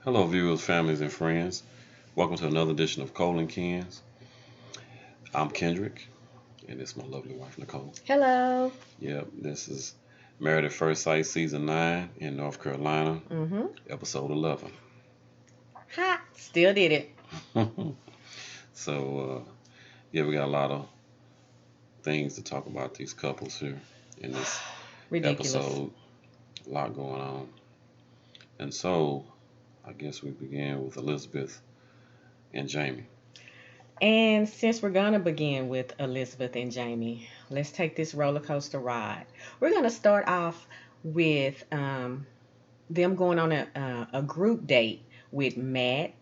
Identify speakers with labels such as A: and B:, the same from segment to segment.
A: Hello, viewers, families, and friends. Welcome to another edition of Cole and Kens. I'm Kendrick, and this is my lovely wife, Nicole.
B: Hello.
A: Yep, this is Married at First Sight, Season 9 in North Carolina,
B: Mm-hmm.
A: Episode 11.
B: Ha! Still did it.
A: Yeah, we got a lot of things to talk about these couples here in this
B: Ridiculous.
A: episode. A lot going on. And so, I guess we begin with Elizabeth and Jamie.
B: And since we're going to begin with Elizabeth and Jamie, let's take this roller coaster ride. We're going to start off with them going on a group date with Matt,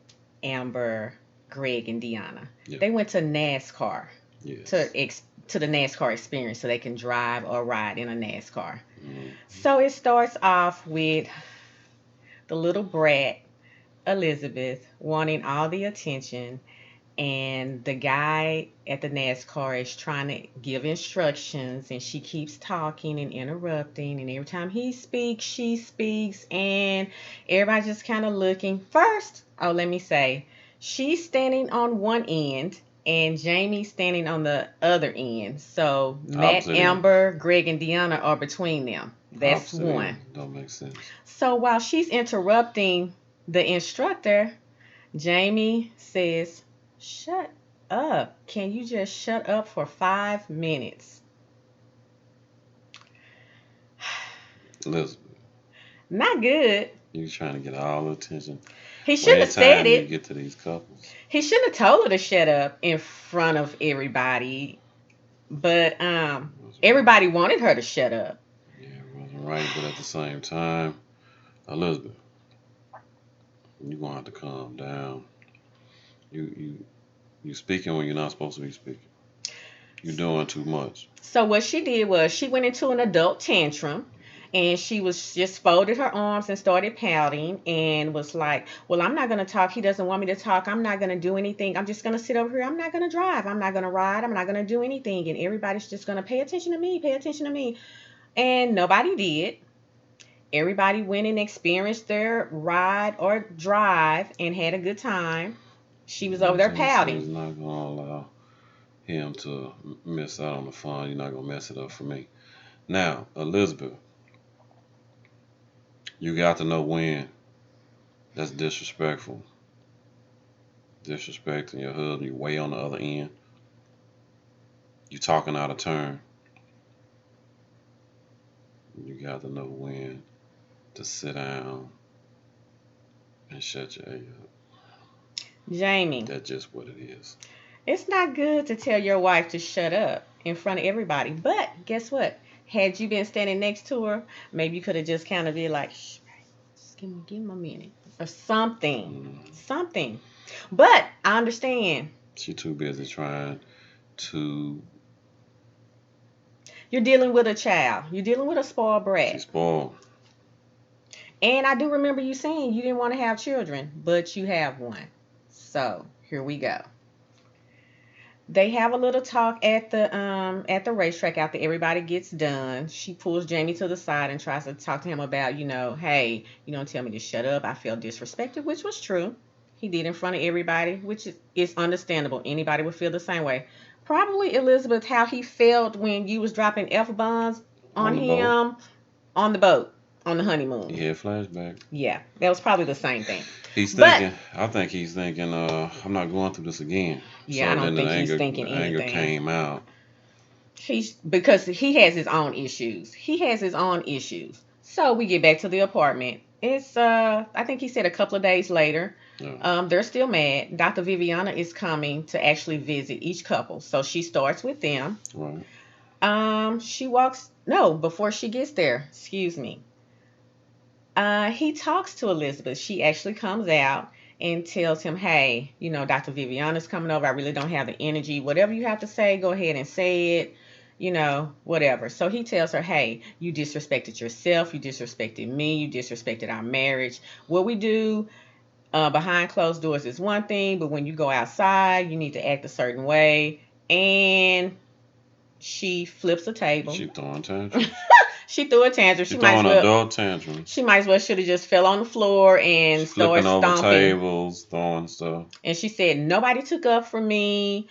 B: Amber, Greg, and Deonna.
A: Yeah.
B: They went to NASCAR
A: Yes.
B: to the NASCAR experience so they can drive or ride in a NASCAR.
A: Mm-hmm.
B: So it starts off with the little brat Elizabeth wanting all the attention, and the guy at the NASCAR is trying to give instructions, and she keeps talking and interrupting, and every time he speaks, she speaks, and everybody just kind of looking. First, oh, let me say, she's standing on one end. And Jamie's standing on the other end. So Matt,
A: Opposite end.
B: Amber, Greg, and Deonna are between them. That's
A: Opposite
B: one.
A: end. Don't make sense.
B: So while she's interrupting the instructor, Jamie says, "Shut up. Can you just shut up for 5 minutes?"
A: Elizabeth,
B: Not good.
A: you trying to get all the attention.
B: He
A: When
B: shouldn't have
A: it's
B: said
A: time you
B: it.
A: get to these couples.
B: He shouldn't have told her to shut up in front of everybody. But everybody wanted her to shut up.
A: Yeah, it wasn't right, but at the same time, Elizabeth, you're gonna have to calm down. You speaking when you're not supposed to be speaking. You're doing too much.
B: So what she did was she went into an adult tantrum, and she was just folded her arms and started pouting and was like, "Well, I'm not going to talk. He doesn't want me to talk. I'm not going to do anything. I'm just going to sit over here. I'm not going to drive. I'm not going to ride. I'm not going to do anything. And everybody's just going to pay attention to me, pay attention to me." And nobody did. Everybody went and experienced their ride or drive and had a good time. She was over there
A: So
B: pouting.
A: she's not gonna allow him to miss out on the fun. You're not gonna mess it up for me. Now, Elizabeth, you got to know when that's disrespectful. Disrespecting your husband, you way on the other end. You talking out of turn. You got to know when to sit down and shut your A up.
B: Jamie,
A: That's just what it is.
B: it's not good to tell your wife to shut up in front of everybody. But guess what? Had you been standing next to her, maybe you could have just kind of been like, "Shh, just give him a minute," or something. Something. But I understand.
A: She too busy trying to.
B: You're dealing with a child. You're dealing with a spoiled
A: She's
B: brat.
A: spoiled.
B: And I do remember you saying you didn't want to have children, but you have one. So here we go. They have a little talk at the racetrack after everybody gets done. She pulls Jamie to the side and tries to talk to him about, hey, you don't tell me to shut up. I feel disrespected, which was true. He did in front of everybody, which is understandable. Anybody would feel the same way. Probably Elizabeth, how he felt when you was dropping F bombs on
A: On the boat.
B: him on the boat on the honeymoon.
A: He had flashback.
B: Yeah, that was probably the same thing.
A: He's
B: But
A: thinking. I think he's thinking. I'm not going through this again.
B: yeah, I
A: So then
B: don't
A: the
B: think he's
A: anger,
B: thinking
A: the anger
B: anything.
A: came out.
B: He's because he has his own issues. He has his own issues. So we get back to the apartment. It's I think he said a couple of days later.
A: Yeah.
B: They're still mad. Dr. Viviana is coming to actually visit each couple. So she starts with them.
A: Right.
B: She walks no, before she gets there, excuse me. He talks to Elizabeth. She actually comes out and tells him, "Hey, Dr. Viviana's coming over. I really don't have the energy. Whatever you have to say, go ahead and say it. Whatever." So he tells her, "Hey, you disrespected yourself. You disrespected me. You disrespected our marriage. What we do behind closed doors is one thing, but when you go outside, you need to act a certain way." And she flips a table.
A: She throwing tantrums.
B: She threw a tantrum.
A: She throwing adult tantrums.
B: She might as well should have just fell on the floor and started
A: Flipping over
B: stomping.
A: tables, throwing stuff.
B: And she said, "Nobody took up for me.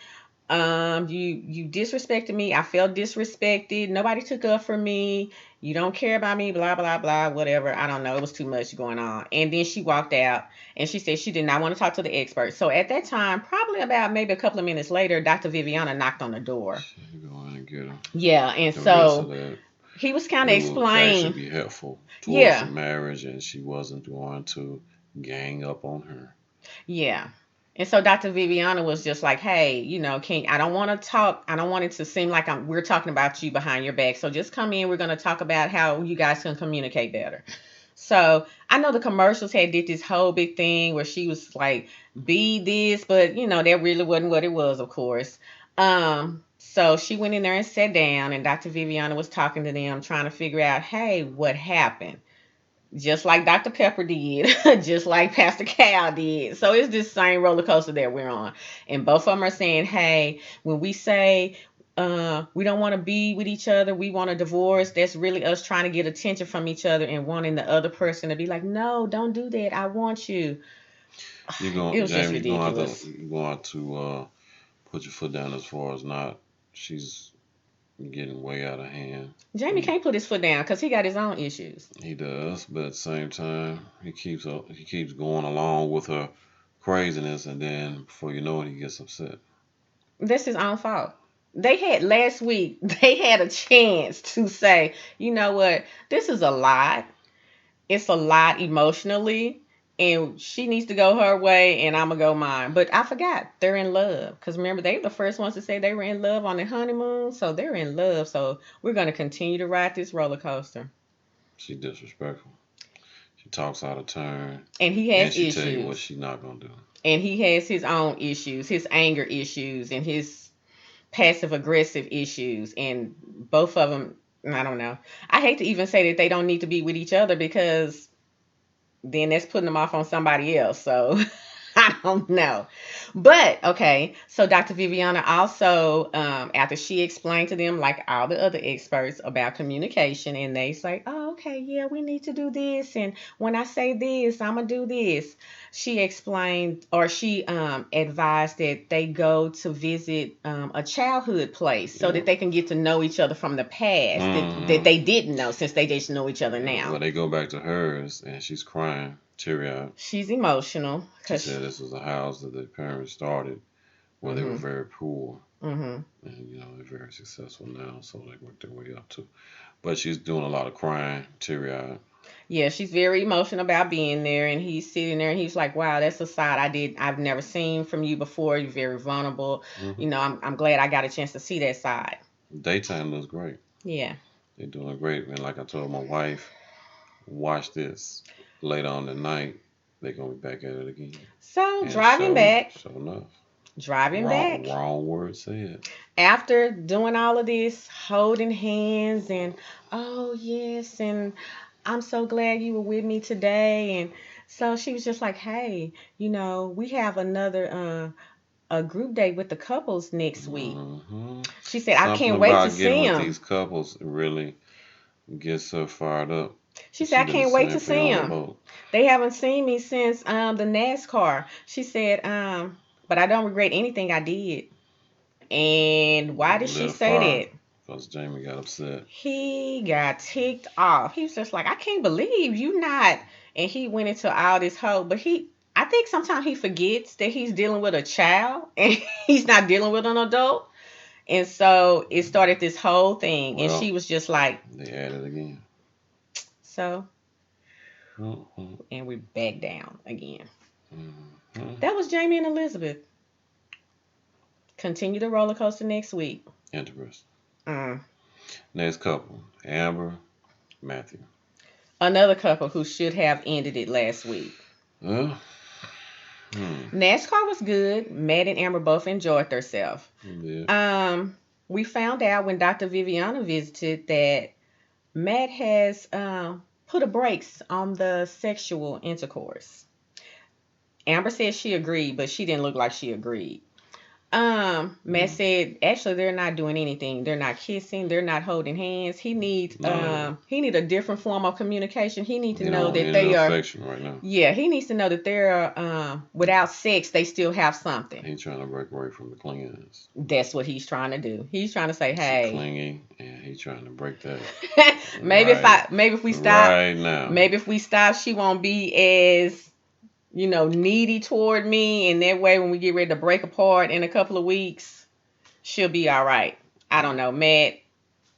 B: You disrespected me. I felt disrespected. Nobody took up for me. You don't care about me, blah blah blah, whatever. I don't know. It was too much going on." And then she walked out and she said she did not want to talk to the expert. So at that time, probably about maybe a couple of minutes later, Dr. Viviana knocked on the door.
A: She go in and get her.
B: Yeah, and
A: The rest of
B: so
A: that,
B: he was kind of
A: it would actually
B: explaining.
A: be helpful towards the
B: Yeah,
A: marriage, and she wasn't going to gang up on her.
B: yeah. And so Dr. Viviana was just like, "Hey, can I don't want to talk. I don't want it to seem like we're talking about you behind your back. So just come in. We're going to talk about how you guys can communicate better." So I know the commercials had did this whole big thing where she was like, "Be this," but that really wasn't what it was, of course. So she went in there and sat down, and Dr. Viviana was talking to them, trying to figure out, "Hey, what happened?" Just like Dr. Pepper did, just like Pastor Cal did. So it's this same roller coaster that we're on. And both of them are saying, "Hey, when we say we don't want to be with each other, we want a divorce, that's really us trying to get attention from each other and wanting the other person to be like, no, don't do that. I want you." It was just
A: Jamie,
B: ridiculous.
A: you're going to put your foot down as far as not. She's getting way out of hand.
B: Jamie can't put his foot down because he got his own issues.
A: He does, but at the same time, he keeps going along with her craziness, and then before you know it, he gets upset.
B: That's his own fault. They had last week, they had a chance to say, "You know what, this is a lot. It's a lot emotionally, and she needs to go her way and I'm gonna go mine." But I forgot they're in love, because remember, they were the first ones to say they were in love on their honeymoon, so they're in love. So we're gonna continue to ride this roller coaster.
A: She's disrespectful. She talks out of turn,
B: And he
A: and
B: has
A: she tell you what
B: issues.
A: she's not gonna do.
B: And he has his own issues, his anger issues, and his passive aggressive issues. And both of them, I don't know. I hate to even say that they don't need to be with each other, because then that's putting them off on somebody else. So I don't know. But okay, so Dr. Viviana also, after she explained to them, like all the other experts, about communication, and they say, "Oh, okay, yeah, we need to do this. And when I say this, I'm going to do this." She explained, or she advised that they go to visit a childhood place so
A: Yeah.
B: that they can get to know each other from the past, that
A: Mm-hmm.
B: they didn't know, since they just know each other
A: Well,
B: now.
A: they go back to hers, and she's crying, teary eyed.
B: She's emotional
A: She
B: because.
A: said this was a house that their parents started where they were
B: Mhm.
A: very poor,
B: Mhm.
A: and they're very successful now, so they worked their way up to. But she's doing a lot of crying, teary eyed.
B: Yeah, she's very emotional about being there, and he's sitting there and he's like, "Wow, that's a side I've never seen from you before. You're very vulnerable.
A: Mm-hmm.
B: I'm glad I got a chance to see that side."
A: Daytime looks great.
B: Yeah.
A: They're doing great, and like I told my wife, watch this. Later on tonight, they're gonna be back at it again.
B: So
A: And sure enough,
B: driving back
A: wrong word said.
B: after doing all of this, holding hands and, "Oh yes, and I'm so glad you were with me today." And so she was just like, "Hey, we have another a group date with the couples next week."
A: Mm-hmm.
B: She said, "I
A: Something
B: can't wait to
A: about getting
B: see
A: with
B: him."
A: these couples really gets her fired up.
B: She said,
A: She
B: "I
A: done the
B: can't wait
A: same
B: to
A: thing
B: see
A: on the
B: him.
A: boat.
B: They haven't seen me since the NASCAR." She said, "But I don't regret anything I did." And why did she
A: Lit a
B: say
A: fire
B: that?
A: because Jamie got upset.
B: He got ticked off. He was just like, "I can't believe you not." And he went into all this whole, but I think sometimes he forgets that he's dealing with a child and he's not dealing with an adult. And so it started this whole thing. And she
A: Well,
B: was just like,
A: they at it again.
B: so,
A: Mm-hmm.
B: and we're back down again.
A: Mm-hmm.
B: That was Jamie and Elizabeth. Continue the roller coaster next week.
A: Interesting.
B: Mm.
A: Next couple, Amber, Matthew.
B: Another couple who should have ended it last week.
A: Well, hmm.
B: NASCAR was good. Matt and Amber both enjoyed themselves.
A: Yeah.
B: We found out when Dr. Viviana visited that Matt has put a brakes on the sexual intercourse. Amber said she agreed, but she didn't look like she agreed. Matt said actually they're not doing anything. They're not kissing. They're not holding hands. He need a different form of communication. He needs to
A: He don't
B: know
A: want
B: that
A: any
B: they are.
A: affection right now.
B: Yeah, he needs to know that they're without sex they still have something.
A: He's trying to break away from the clinginess.
B: That's what he's trying to do. He's trying to say,
A: She
B: hey,
A: clingy, and he's trying to break that
B: maybe if we stop,
A: right now.
B: maybe if we stop, she won't be as needy toward me, and that way when we get ready to break apart in a couple of weeks, she'll be all right. I don't know, Matt.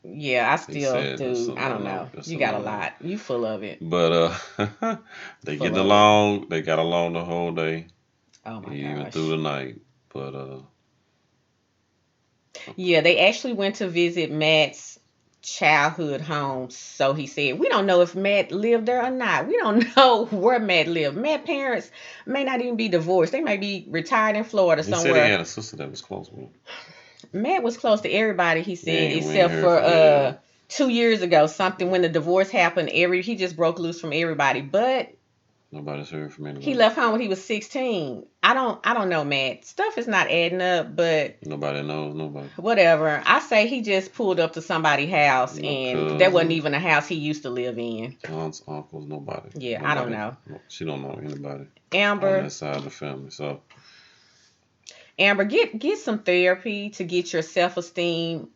B: Yeah, I
A: He
B: still
A: said that's
B: do.
A: a
B: I
A: no
B: don't
A: no.
B: know.
A: That's
B: You
A: a
B: got a
A: no no.
B: lot. You full of it.
A: But they
B: Full
A: getting
B: of it.
A: along. They got along the whole day,
B: Oh my
A: even through
B: gosh.
A: the night. But
B: Yeah, they actually went to visit Matt's childhood home. So he said, we don't know if Matt lived there or not. We don't know where Matt lived. Matt's parents may not even be divorced. They may be retired in Florida
A: he said he
B: somewhere.
A: had a sister that was close with him.
B: Matt was close to everybody, he said,
A: Yeah, we ain't
B: except
A: heard
B: for
A: from yeah.
B: 2 years ago, something when the divorce happened, he just broke loose from everybody. But
A: Nobody's heard from
B: he
A: anybody.
B: left home when he was 16. I don't know, Matt. Stuff is not adding up, but
A: Nobody knows nobody.
B: whatever. I say he just pulled up to somebody's house
A: No
B: and that wasn't
A: cousins,
B: even a house he used to live in.
A: aunts, uncles, nobody.
B: Yeah, I don't
A: Nobody.
B: know.
A: She don't know anybody on
B: Amber,
A: that side of the family. So
B: Amber, get some therapy to get your self-esteem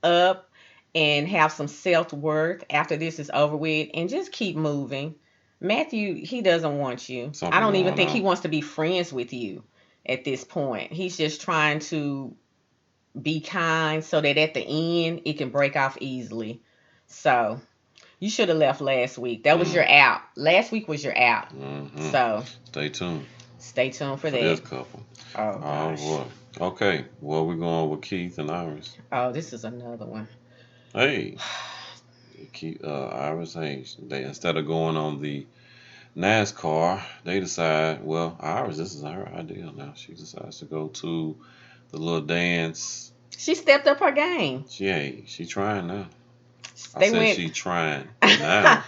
B: up and have some self-worth after this is over with and just keep moving. Matthew, he doesn't want you. I
A: something
B: don't even
A: going
B: think he
A: on.
B: wants to be friends with you at this point. He's just trying to be kind so that at the end it can break off easily. So you should have left last week. That was
A: Mm.
B: your out. Last week was your out.
A: Mm-hmm.
B: So
A: Stay tuned
B: stay tuned for
A: for
B: that.
A: this couple.
B: Oh
A: Oh
B: gosh.
A: boy. Okay. Well, we're going with Keith and Iris.
B: Oh, this is another one.
A: Hey, Keith, Iris. Hey, they instead of going on the NASCAR, they decide. Well, Iris, this is her idea now. She decides to go to the little dance.
B: She stepped up her game.
A: She trying now. I
B: They
A: said
B: went.
A: she trying now.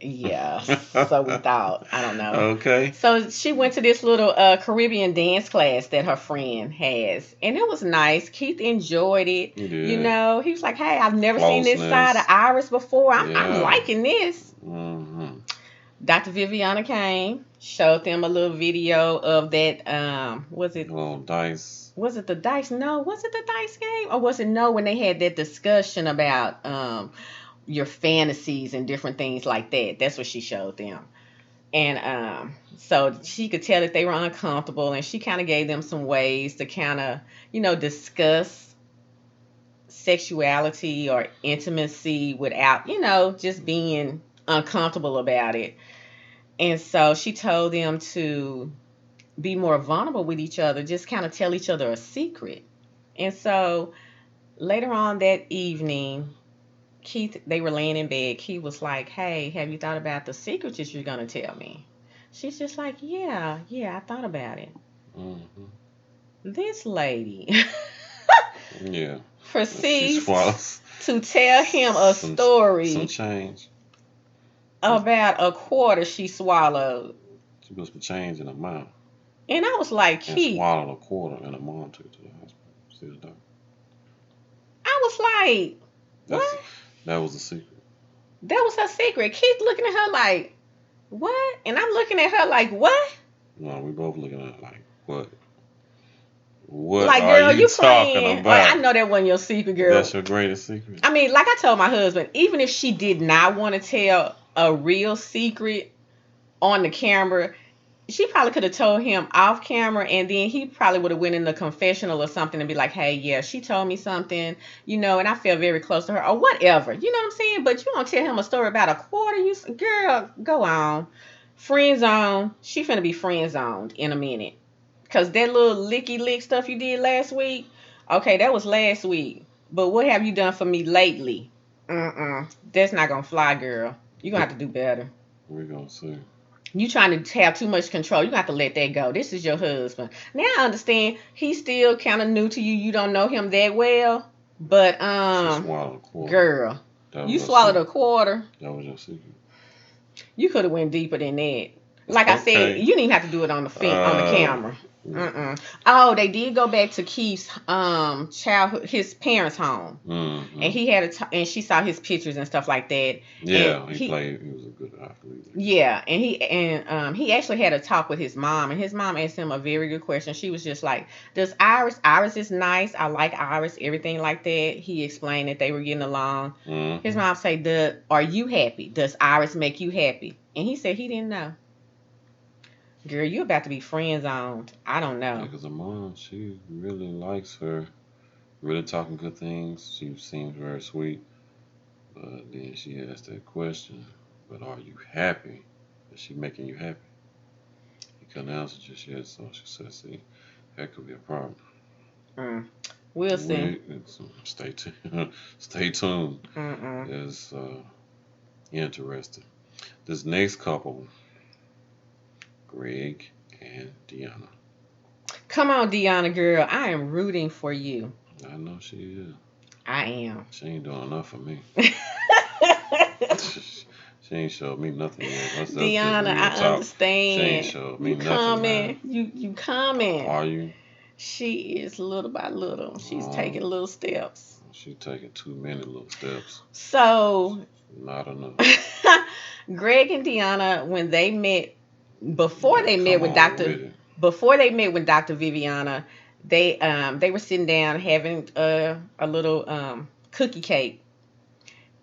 B: Yeah, so we thought. I don't know.
A: Okay.
B: So she went to this little Caribbean dance class that her friend has, and it was nice. Keith enjoyed it.
A: You did.
B: He was like, "Hey, I've never seen this side of
A: Closeness.
B: Iris before. I'm
A: Yeah.
B: liking this."
A: Mm-hmm.
B: Dr. Viviana came, showed them a little video of that.
A: Little dice.
B: Was it the dice? No, was it the dice game, or was it no when they had that discussion about your fantasies and different things like that? That's what she showed them. And so she could tell that they were uncomfortable, and she kind of gave them some ways to kind of, discuss sexuality or intimacy without, just being uncomfortable about it. And so she told them to be more vulnerable with each other, just kind of tell each other a secret. And so later on that evening, Keith, they were laying in bed. Keith was like, "Hey, have you thought about the secret that you're going to tell me?" She's just like, "Yeah, yeah, I thought about it."
A: Mm-hmm.
B: This lady
A: Yeah. She
B: proceeds
A: swallows
B: to tell him a
A: some
B: story
A: change.
B: about a quarter she swallowed.
A: She put some change in her mouth
B: And I was like,
A: and
B: Keith,
A: swallowed a quarter, and her mom took it to the hospital. Still died.
B: I was like,
A: That's
B: what?
A: that was the secret.
B: That was her secret. Keith looking at her like, what? And I'm looking at her like, what?
A: No, we both looking at it like, what? What
B: Like,
A: are
B: girl,
A: you
B: you
A: talking
B: playing. Like, I
A: about?
B: know that wasn't your secret, girl.
A: That's your greatest secret.
B: I mean, like I told my husband, even if she did not want to tell a real secret on the camera, she probably could have told him off camera, and then he probably would have went in the confessional or something and be like, "Hey, yeah, she told me something, and I feel very close to her or whatever." You know what I'm saying? But you won't tell him a story about a quarter. Girl, go on. Friend zone. She finna be friend zoned in a minute. Cause that little licky lick stuff you did last week, okay, that was last week. But what have you done for me lately? That's not gonna fly, girl. You gonna have to do better.
A: We're gonna see.
B: You trying to have too much control. You got to let that go. This is your husband. Now I understand he's still kind of new to you. You don't know him that well, but
A: She swallowed a quarter.
B: girl,
A: That
B: you
A: was
B: swallowed a quarter.
A: That was your secret.
B: You could have went deeper than that. Like I said,
A: Okay.
B: you didn't even have to do it on the camera. Mm-mm. Oh, they did go back to Keith's childhood, his parents' home, and he had and she saw his pictures and stuff like that. And
A: Yeah, he played. He was a good athlete.
B: Yeah, and he actually had a talk with his mom, and his mom asked him a very good question. She was just like, "Does Iris is nice. I like Iris, everything like that." He explained that they were getting along. His mom said, "Are you happy? Does Iris make you happy?" And he said he didn't know. Girl, you about to be friend zoned. I don't know.
A: Yeah, because her mom, she really likes her. Really talking good things. She seems very sweet. But then she asked that question. But are you happy? Is she making you happy? He couldn't answer just yet, so she said, "See, that could be a problem."
B: Mm. We'll see.
A: Stay tuned. Stay tuned.
B: Mm-mm.
A: It's interesting. This next couple, Greg and Deonna.
B: Come on, Deonna, girl. I am rooting for you.
A: I know she is.
B: I am.
A: She ain't doing enough for me. She ain't showed me nothing yet. That's just
B: Deonna,
A: real
B: I
A: talk. She ain't
B: understand.
A: showed me
B: You
A: nothing, man.
B: coming. You coming.
A: Are you?
B: She is little by little. She's
A: Oh,
B: taking little steps.
A: she taking too many little steps.
B: So
A: Not enough.
B: Greg and Deonna, when they met
A: You
B: before
A: gotta
B: they met
A: come
B: with
A: on
B: Dr.
A: with it.
B: before they met with Dr. Viviana, they were sitting down having a little cookie cake.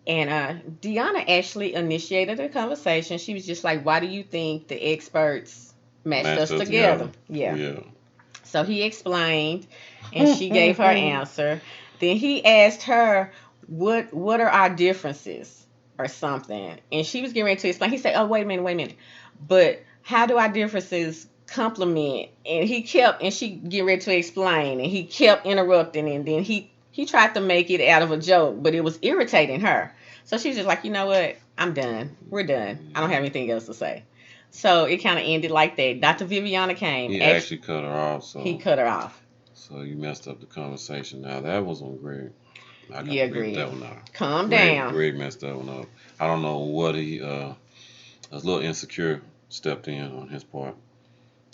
B: And Deonna actually initiated a conversation. She was just like, "Why do you think the experts matched
A: Matched
B: us
A: us
B: together?"
A: together.
B: Yeah.
A: Yeah.
B: So he explained, and she gave her answer. Then he asked her, "What are our differences?" or something, and she was getting ready to explain. He said, "Oh, wait a minute, but how do our differences complement?" And he kept, and she get ready to explain, and he kept interrupting, and then he tried to make it out of a joke, but it was irritating her. So she was just like, "You know what? I'm done. We're done. I don't have anything else to say." So it kind of ended like that. Dr. Viviana came.
A: He actually cut her off,
B: He
A: so
B: cut her off.
A: you messed up the conversation. Now that was on Greg. I gotta
B: Yeah,
A: agree with
B: Greg.
A: that one now.
B: Calm
A: Greg
B: down.
A: Greg messed that one up. I don't know what he was a little insecure stepped in on his part.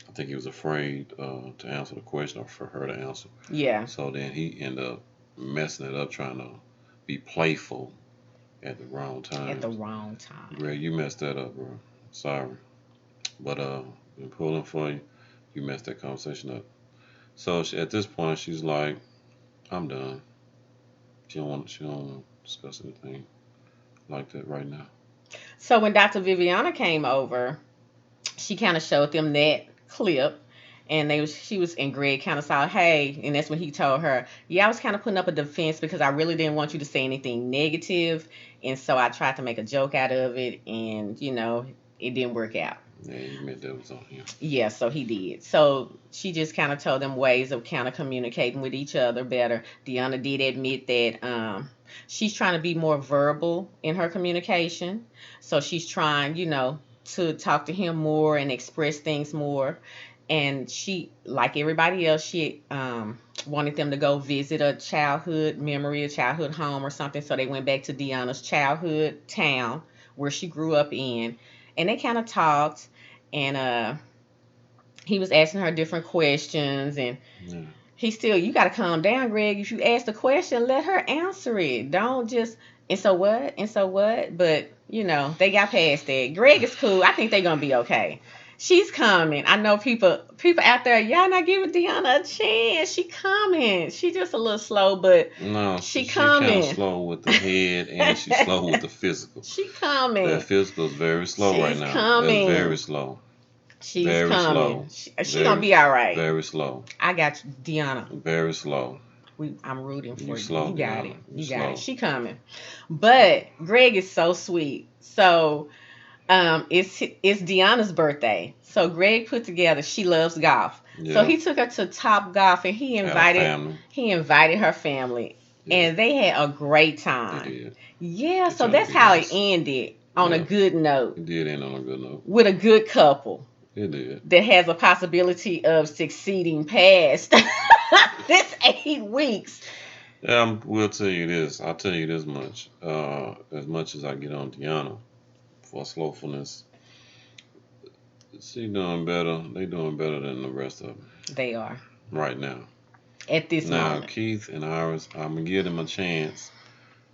A: I think he was afraid to answer the question or for her to answer.
B: Yeah.
A: So then he ended up messing it up trying to be playful at the wrong
B: At the
A: times.
B: wrong time.
A: Greg, you messed that up, bro. Sorry. But been pulling for you. You messed that conversation up. So at this point she's like, I'm done. She don't want to discuss anything like that right now.
B: So when Dr. Viviana came over, she kind of showed them that clip. And she was, and Greg kind of saw, hey, and that's when he told her, yeah, I was kind of putting up a defense because I really didn't want you to say anything negative, and so I tried to make a joke out of it, and it didn't work out.
A: Yeah, he admit that was on him.
B: Yeah, so he did. So she just kind of told them ways of kind of communicating with each other better. Deonna did admit that she's trying to be more verbal in her communication. So she's trying, to talk to him more and express things more. And she, like everybody else, she wanted them to go visit a childhood memory, a childhood home or something. So they went back to Deonna's childhood town where she grew up in. And they kind of talked, and he was asking her different questions, and
A: Yeah.
B: you got to calm down, Greg. If you ask the question, let her answer it. Don't just, and so what, and so what. But they got past that. Greg is cool. I think they're gonna be okay. She's coming. I know people out there, y'all not giving Deonna a chance. She coming. She just a little slow, but
A: No,
B: she
A: she kind of
B: coming.
A: slow with the head and she's slow with the physical.
B: She
A: That
B: coming.
A: physical is very slow right
B: She's
A: now. That's very
B: coming.
A: slow.
B: She's
A: Very slow.
B: coming. She gonna
A: Very,
B: be all right.
A: very slow.
B: I got you, Deonna.
A: Very slow.
B: I'm rooting
A: You
B: for you.
A: slow,
B: You got
A: Deanna.
B: it.
A: You
B: You got it.
A: slow.
B: She coming. But Greg is so sweet. So it's Deanna's birthday. So Greg put together, she loves golf. So
A: Yeah.
B: he took her to Top Golf, and
A: Had a family.
B: he invited her family.
A: Yeah.
B: And they had a great
A: They
B: time.
A: did.
B: Yeah,
A: They
B: so
A: tried to
B: that's
A: be
B: how it
A: nice.
B: ended, on a
A: Yeah.
B: good note,
A: It did end on a good note.
B: with a good couple
A: It did.
B: that has a possibility of succeeding past this 8 weeks.
A: We'll tell you this. I'll tell you this much. As much as I get on Deanna for slowfulness, She doing better. They doing better than the rest of them
B: They are
A: right now.
B: at this
A: Now
B: moment.
A: Keith and Iris, I'm gonna give them a chance.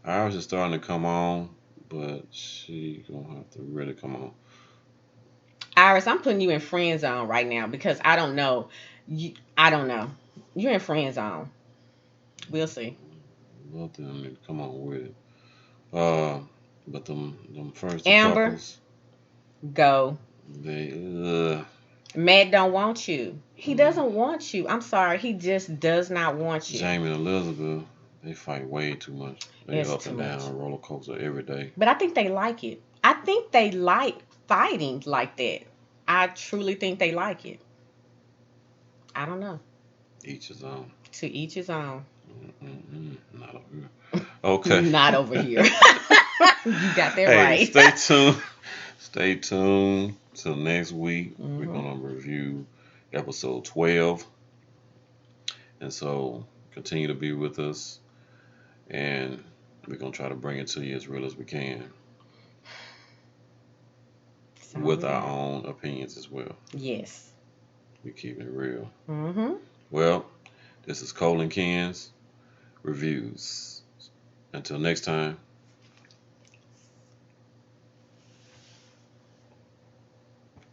A: Iris is starting to come on, but she gonna have to really come on.
B: Iris, I'm putting you in friend zone right now because I don't know. I don't know. You're in friend zone. We'll see.
A: Both of them need to come on with it. Uh, but them first two
B: Amber,
A: couples,
B: go.
A: they
B: Matt don't want you. He
A: mm,
B: doesn't want you. I'm sorry. He just does not want you.
A: Jamie and Elizabeth, they fight way too much. They
B: It's
A: up
B: too
A: and
B: much.
A: down roller coaster every day.
B: But I think they like it. I think they like fighting like that. I truly think they like it. I don't know.
A: Each his own.
B: To each his own.
A: Not over here. Okay.
B: Not over here. You got that
A: Hey,
B: right.
A: stay tuned. Stay tuned till next week. We're
B: Hmm.
A: gonna review episode 12, and so continue to be with us, and we're gonna try to bring it to you as real as we can,
B: That's all
A: with
B: we
A: our
B: got.
A: own opinions as well.
B: Yes.
A: We keep it real.
B: Hmm.
A: Well, this is Colin Ken's reviews. Until next time.